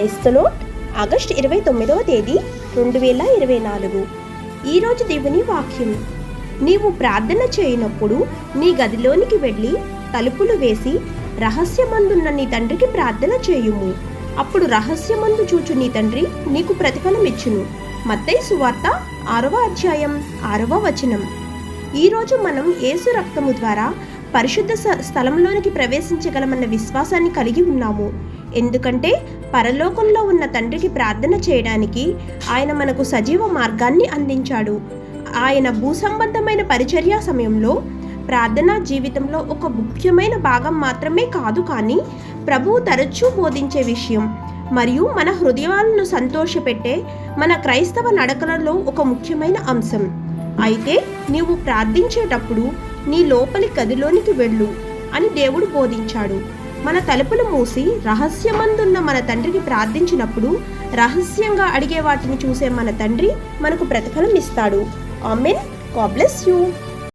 ఎస్తలోట్ August 29వ తేదీ 2024. ఈరోజు దేవుని వాక్యం. నీవు ప్రార్థన చేయనప్పుడు నీ గదిలోనికి వెళ్ళి తలుపులు వేసి రహస్యమందున్న నీ తండ్రికి ప్రార్థన చేయుము. అప్పుడు రహస్యమందు చూచు నీ తండ్రి నీకు ప్రతిఫలం ఇచ్చును. మత్తయి సువార్త 6వ అధ్యాయం 6వ వచనం. ఈరోజు మనం యేసు రక్తము ద్వారా పరిశుద్ధ స్థలంలోనికి ప్రవేశించగలమన్న విశ్వాసాన్ని కలిగి ఉన్నాము. ఎందుకంటే పరలోకంలో ఉన్న తండ్రికి ప్రార్థన చేయడానికి ఆయన మనకు సజీవ మార్గాన్ని అందించాడు. ఆయన భూసంబంధమైన పరిచర్య సమయంలో ప్రార్థనా జీవితంలో ఒక ముఖ్యమైన భాగం మాత్రమే కాదు, కానీ ప్రభువు తరచూ బోధించే విషయం మరియు మన హృదయాలను సంతోషపెట్టే మన క్రైస్తవ నడకలలో ఒక ముఖ్యమైన అంశం. అయితే నీవు ప్రార్థించేటప్పుడు నీ లోపలి గదిలోనికి వెళ్ళు అని దేవుడు బోధించాడు. మన తలుపులు మూసి రహస్యమందున్న మన తండ్రికి ప్రార్థించినప్పుడు రహస్యంగా అడిగే వాటిని చూసే మన తండ్రి మనకు ప్రతిఫలం ఇస్తాడు. ఆమేన్. God bless you.